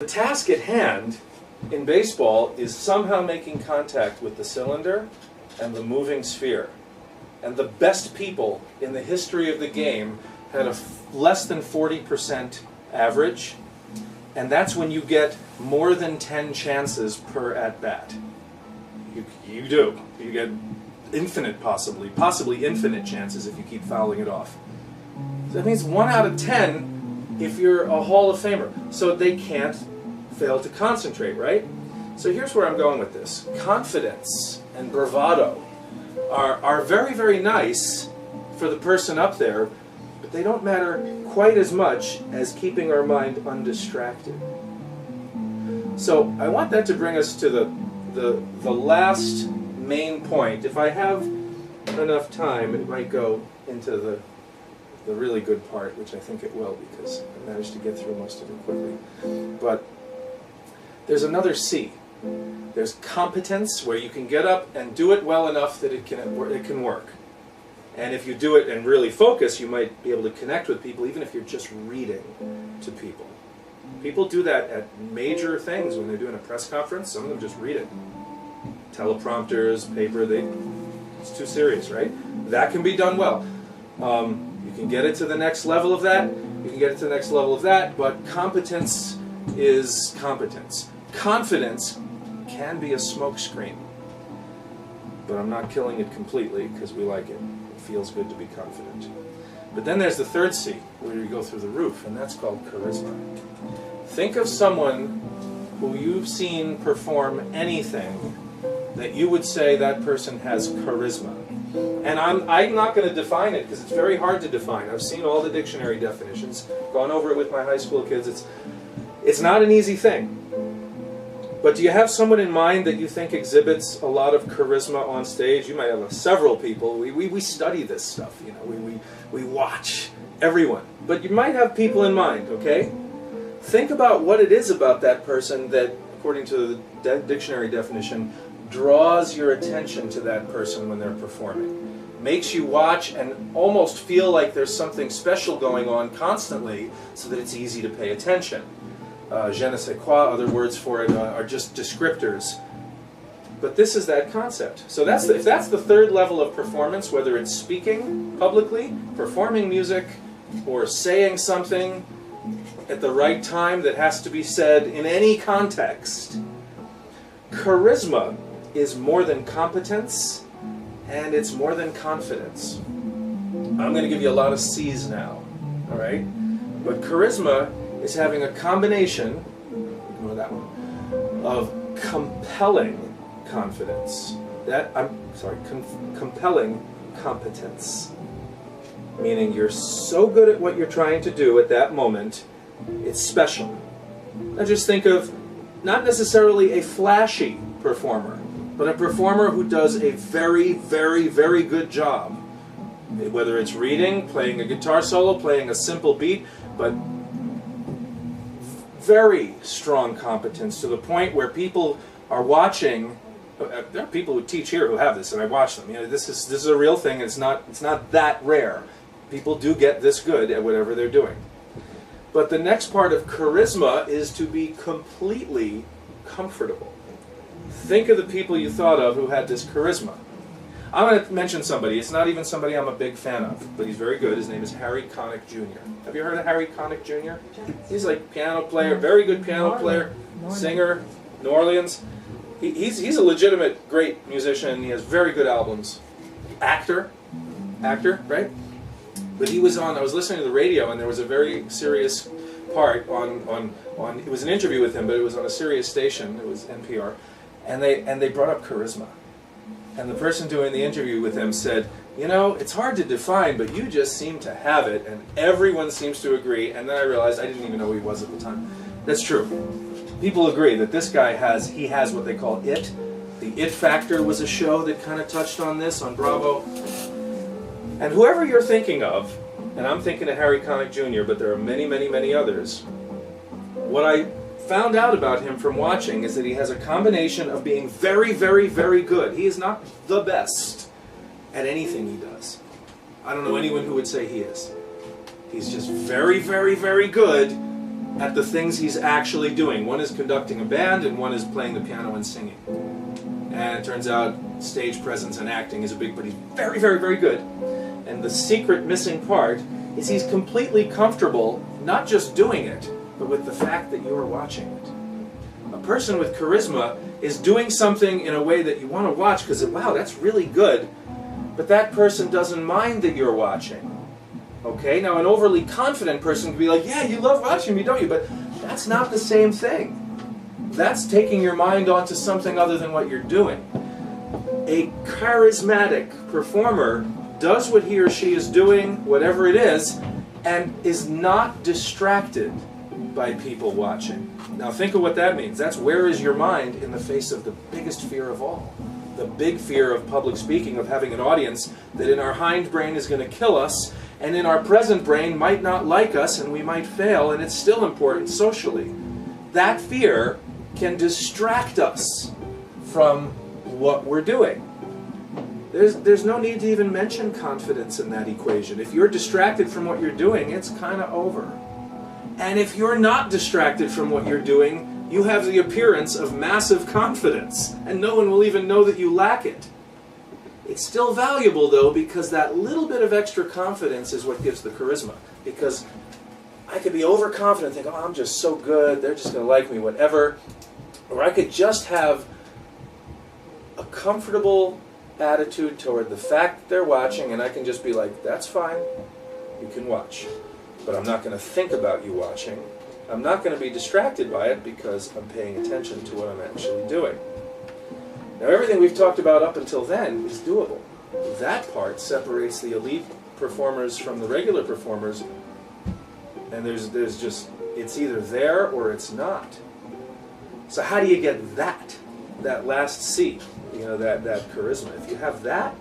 The task at hand in baseball is somehow making contact with the cylinder and the moving sphere. And the best people in the history of the game had a less than 40% average, and that's when you get more than 10 chances per at-bat. You do. You get infinite, possibly infinite chances if you keep fouling it off. So that means 1 out of 10 if you're a Hall of Famer. So they can't fail to concentrate, right? So here's where I'm going with this. Confidence and bravado are very, very nice for the person up there, but they don't matter quite as much as keeping our mind undistracted. So I want that to bring us to the last main point. If I have enough time, it might go into the really good part, which I think it will, because I managed to get through most of it quickly. But there's another C. There's competence, where you can get up and do it well enough that it can work. And if you do it and really focus, you might be able to connect with people, even if you're just reading to people. People do that at major things when they're doing a press conference. Some of them just read it. Teleprompters, paper, it's too serious, right? That can be done well. You can get it to the next level of that, you can get it to the next level of that, but competence is competence. Confidence can be a smokescreen, but I'm not killing it completely because we like it. It feels good to be confident. But then there's the third C, where you go through the roof, and that's called charisma. Think of someone who you've seen perform anything that you would say that person has charisma. And I'm not going to define it because it's very hard to define. I've seen all the dictionary definitions, gone over it with my high school kids. It's not an easy thing. But do you have someone in mind that you think exhibits a lot of charisma on stage? You might have several people. We study this stuff, you know. We watch everyone. But you might have people in mind, okay? Think about what it is about that person that, according to the dictionary definition, draws your attention to that person when they're performing. Makes you watch and almost feel like there's something special going on constantly so that it's easy to pay attention. Je ne sais quoi, other words for it are just descriptors. But this is that concept. So if that's the third level of performance, whether it's speaking publicly, performing music, or saying something at the right time that has to be said in any context, charisma is more than competence, and it's more than confidence. I'm going to give you a lot of C's now, all right? But charisma is having a combination, ignore that one, of compelling confidence. Compelling competence. Meaning you're so good at what you're trying to do at that moment, it's special. Now just think of not necessarily a flashy performer, but a performer who does a very, very, very good job. Whether it's reading, playing a guitar solo, playing a simple beat, but very strong competence to the point where people are watching. There are people who teach here who have this, and I watch them. You know, this is a real thing. It's not that rare. People do get this good at whatever they're doing. But the next part of charisma is to be completely comfortable. Think of the people you thought of who had this charisma. I'm going to mention somebody. It's not even somebody I'm a big fan of, but he's very good. His name is Harry Connick Jr. Have you heard of Harry Connick Jr.? He's like piano player, very good piano player, singer, New Orleans. He's a legitimate great musician. He has very good albums. Actor, right? But he was on, I was listening to the radio, and there was a very serious part on it was an interview with him, but it was on a serious station. It was NPR. And they brought up charisma. And the person doing the interview with him said, you know, it's hard to define, but you just seem to have it, and everyone seems to agree. And then I realized I didn't even know who he was at the time. That's true. People agree that this guy has what they call it. The It Factor was a show that kind of touched on this on Bravo. And whoever you're thinking of, and I'm thinking of Harry Connick Jr., but there are many, many, many others, what I found out about him from watching is that he has a combination of being very, very, very good. He is not the best at anything he does. I don't know anyone who would say he is. He's just very, very, very good at the things he's actually doing. One is conducting a band and one is playing the piano and singing. And it turns out stage presence and acting is a big, but he's very, very, very good. And the secret missing part is he's completely comfortable, not just doing it, but with the fact that you're watching it. A person with charisma is doing something in a way that you want to watch because, wow, that's really good, but that person doesn't mind that you're watching. Okay, now an overly confident person can be like, yeah, you love watching me, don't you? But that's not the same thing. That's taking your mind onto something other than what you're doing. A charismatic performer does what he or she is doing, whatever it is, and is not distracted by people watching. Now think of what that means. That's where is your mind in the face of the biggest fear of all. The big fear of public speaking, of having an audience that in our hindbrain is going to kill us, and in our present brain might not like us, and we might fail, and it's still important socially. That fear can distract us from what we're doing. There's no need to even mention confidence in that equation. If you're distracted from what you're doing, it's kind of over. And if you're not distracted from what you're doing, you have the appearance of massive confidence, and no one will even know that you lack it. It's still valuable, though, because that little bit of extra confidence is what gives the charisma. Because I could be overconfident, think, oh, I'm just so good, they're just going to like me, whatever. Or I could just have a comfortable attitude toward the fact that they're watching, and I can just be like, that's fine, you can watch. But I'm not going to think about you watching. I'm not going to be distracted by it because I'm paying attention to what I'm actually doing. Now everything we've talked about up until then is doable. That part separates the elite performers from the regular performers, and there's just, it's either there or it's not. So how do you get that last C, you know, that charisma? If you have that,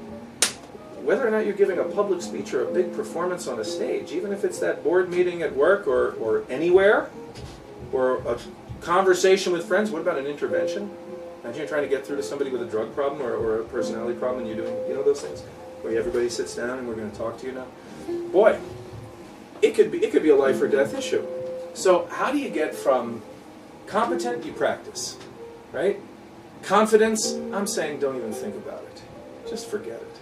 whether or not you're giving a public speech or a big performance on a stage, even if it's that board meeting at work or anywhere, or a conversation with friends, what about an intervention? Imagine you're trying to get through to somebody with a drug problem or a personality problem, and you're doing, you know, those things where everybody sits down and we're going to talk to you now. Boy, it could be a life or death issue. So how do you get from competent? You practice, right? Confidence, I'm saying don't even think about it. Just forget it.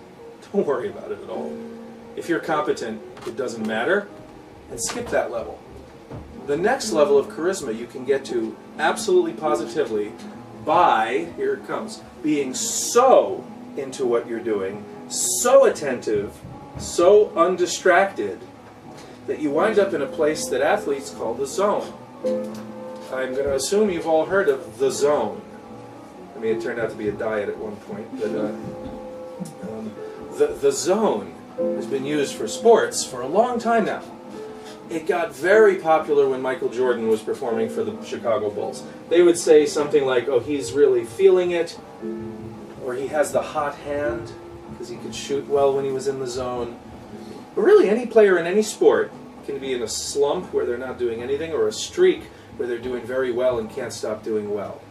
Don't worry about it at all. If you're competent, it doesn't matter, and skip that level. The next level of charisma you can get to absolutely positively by, here it comes, being so into what you're doing, so attentive, so undistracted, that you wind up in a place that athletes call the zone. I'm going to assume you've all heard of the zone. I mean, it turned out to be a diet at one point, but the zone has been used for sports for a long time now. It got very popular when Michael Jordan was performing for the Chicago Bulls. They would say something like, oh, he's really feeling it, or he has the hot hand, because he could shoot well when he was in the zone. But really, any player in any sport can be in a slump where they're not doing anything, or a streak where they're doing very well and can't stop doing well.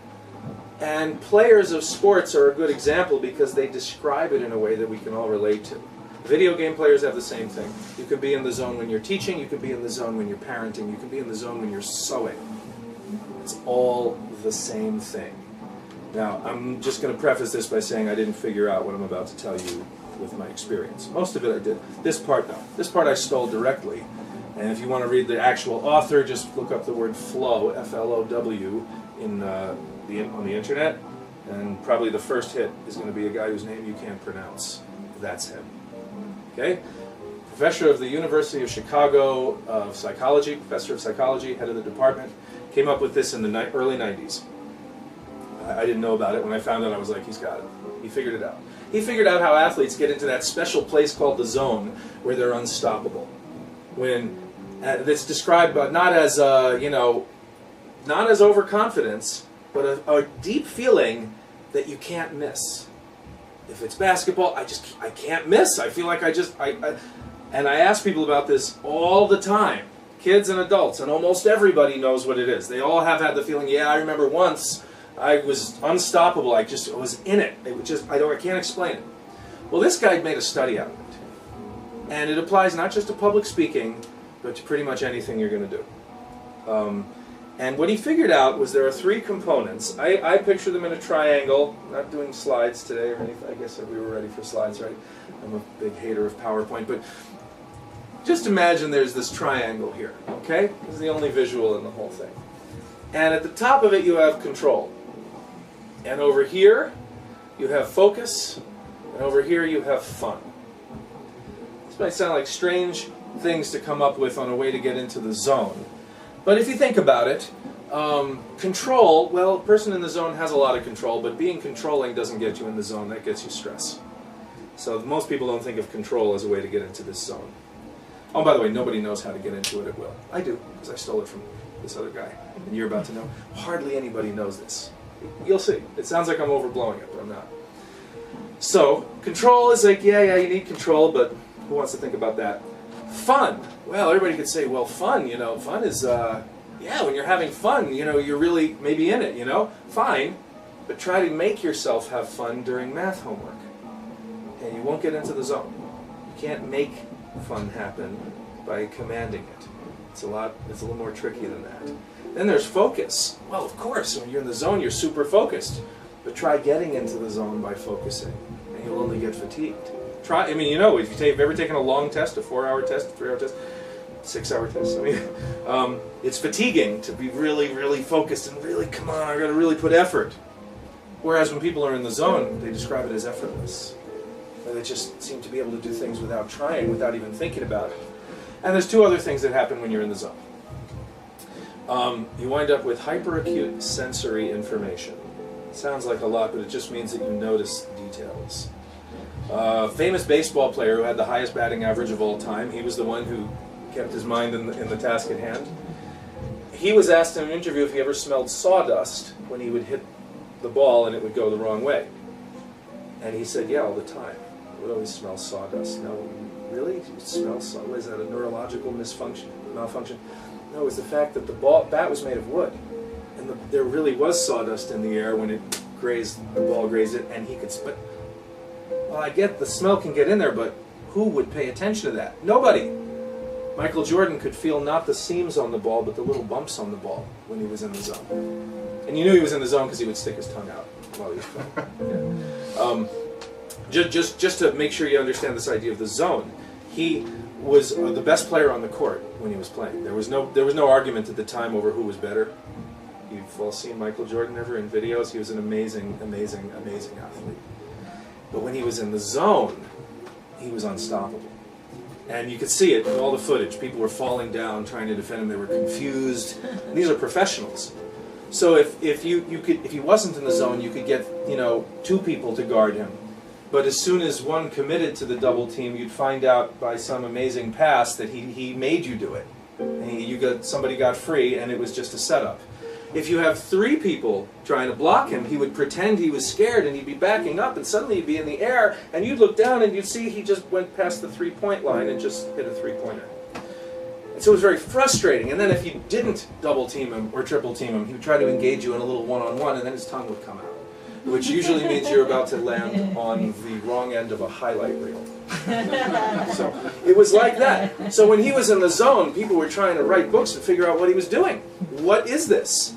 And players of sports are a good example because they describe it in a way that we can all relate to. Video game players have the same thing. You can be in the zone when you're teaching, you can be in the zone when you're parenting, you can be in the zone when you're sewing. It's all the same thing. Now, I'm just going to preface this by saying I didn't figure out what I'm about to tell you with my experience. Most of it I did. This part, no. This part I stole directly. And if you want to read the actual author, just look up the word flow, F-L-O-W, on the internet. And probably the first hit is going to be a guy whose name you can't pronounce. That's him. Okay? Professor of the University of Chicago of Psychology, Professor of Psychology, head of the department, came up with this in the early 90s. I didn't know about it. When I found out, I was like, he's got it. He figured it out. He figured out how athletes get into that special place called the zone where they're unstoppable. When it's described not as, not as overconfidence, but a deep feeling that you can't miss. If it's basketball, I can't miss. I feel like and I ask people about this all the time, kids and adults, and almost everybody knows what it is. They all have had the feeling, yeah, I remember once I was unstoppable. I was in it. I can't explain it. Well, this guy made a study out of it, and it applies not just to public speaking, but to pretty much anything you're going to do. And what he figured out was there are three components. I picture them in a triangle. I'm not doing slides today or anything. I guess we were ready for slides, right? I'm a big hater of PowerPoint. But just imagine there's this triangle here, okay? This is the only visual in the whole thing. And at the top of it you have control. And over here you have focus. And over here you have fun. This might sound like strange things to come up with on a way to get into the zone. But if you think about it, control, well, a person in the zone has a lot of control, but being controlling doesn't get you in the zone, that gets you stress. So most people don't think of control as a way to get into this zone. Oh, by the way, nobody knows how to get into it at will. I do, because I stole it from this other guy, and you're about to know. Hardly anybody knows this. You'll see. It sounds like I'm overblowing it, but I'm not. So, control is like, yeah, you need control, but who wants to think about that? Fun. Well, everybody could say, well, fun, fun is, yeah, when you're having fun, you're really maybe in it, Fine, but try to make yourself have fun during math homework, and you won't get into the zone. You can't make fun happen by commanding it. It's a little more tricky than that. Then there's focus. Well, of course, when you're in the zone, you're super focused, but try getting into the zone by focusing, and you'll only get fatigued. Try. I mean, if you've ever taken a long test, a 4-hour test, a 3-hour test, 6-hour test. I mean, it's fatiguing to be really, really focused and really, come on, I've got to really put effort. Whereas when people are in the zone, they describe it as effortless. They just seem to be able to do things without trying, without even thinking about it. And there's two other things that happen when you're in the zone. You wind up with hyperacute sensory information. It sounds like a lot, but it just means that you notice details. Famous baseball player who had the highest batting average of all time. He was the one who kept his mind in the task at hand. He was asked in an interview if he ever smelled sawdust when he would hit the ball and it would go the wrong way. And he said, yeah, all the time. I would always smell sawdust. No, really? You smell sawdust? Was that a neurological malfunction? No, it was the fact that the bat was made of wood. And there really was sawdust in the air when the ball grazed it, and he could spit. Well, I get the smell can get in there, but who would pay attention to that? Nobody. Michael Jordan could feel not the seams on the ball, but the little bumps on the ball when he was in the zone. And you knew he was in the zone because he would stick his tongue out while he was playing. Yeah. Just to make sure you understand this idea of the zone, he was the best player on the court when he was playing. There was no argument at the time over who was better. You've all seen Michael Jordan ever in videos. He was an amazing, amazing, amazing athlete. But when he was in the zone, he was unstoppable. And you could see it in all the footage. People were falling down trying to defend him. They were confused. And these are professionals. So if he wasn't in the zone, you could get 2 people to guard him. But as soon as one committed to the double team, you'd find out by some amazing pass that he made you do it. And somebody got free, and it was just a setup. If you have 3 people trying to block him, he would pretend he was scared, and he'd be backing up, and suddenly he'd be in the air, and you'd look down, and you'd see he just went past the 3-point line and just hit a 3-pointer. And so it was very frustrating. And then if you didn't double team him or triple team him, he would try to engage you in a little one-on-one, and then his tongue would come out, which usually means you're about to land on the wrong end of a highlight reel. So it was like that. So when he was in the zone, people were trying to write books to figure out what he was doing. What is this?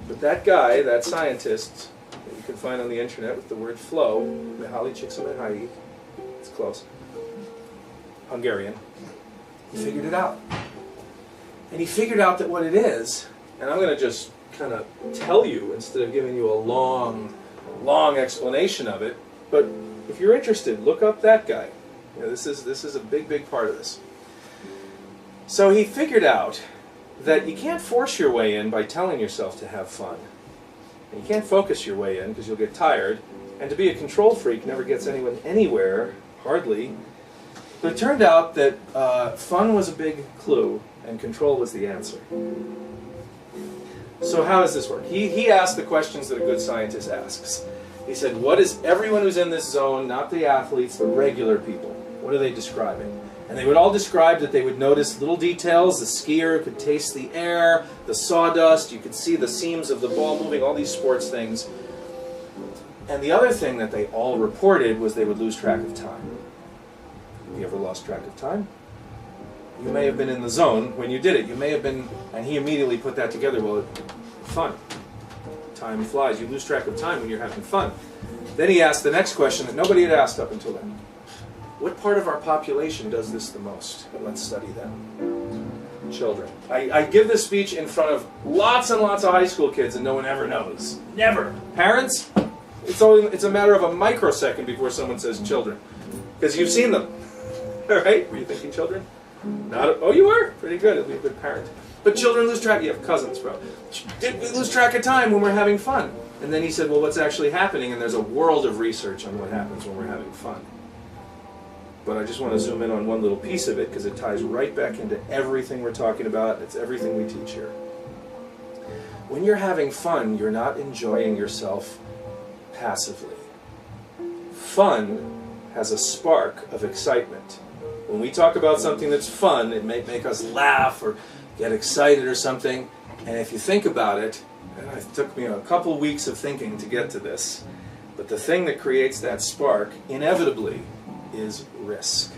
But that guy, that scientist, that you can find on the internet with the word flow, Csikszentmihalyi, it's close, Hungarian, he figured it out. And he figured out that what it is, and I'm going to just kind of tell you instead of giving you a long explanation of it, but if you're interested, look up that guy. This is a big part of this. So he figured out that you can't force your way in by telling yourself to have fun. And you can't focus your way in because you'll get tired. And to be a control freak never gets anyone anywhere, hardly. But it turned out that fun was a big clue and control was the answer. So how does this work? He asked the questions that a good scientist asks. He said, what is everyone who's in this zone, not the athletes, the regular people, what are they describing? And they would all describe that they would notice little details. The skier could taste the air, the sawdust, you could see the seams of the ball moving, all these sports things. And the other thing that they all reported was they would lose track of time. Have you ever lost track of time? You may have been in the zone when you did it. You may have been, and he immediately put that together. Well, fun. Time flies. You lose track of time when you're having fun. Then he asked the next question that nobody had asked up until then. What part of our population does this the most? Let's study them. Children. I give this speech in front of lots and lots of high school kids and no one ever knows. Never. Parents, it's a matter of a microsecond before someone says children. Because you've seen them. All right? Were you thinking children? Oh, you were? Pretty good. It'll be a good parent. But children lose track. You have cousins, bro. We lose track of time when we're having fun. And then he said, well, what's actually happening? And there's a world of research on what happens when we're having fun. But I just want to zoom in on one little piece of it because it ties right back into everything we're talking about. It's everything we teach here. When you're having fun, you're not enjoying yourself passively. Fun has a spark of excitement. When we talk about something that's fun, it may make us laugh or get excited or something. And if you think about it, and it took me a couple weeks of thinking to get to this, but the thing that creates that spark, inevitably, is risk.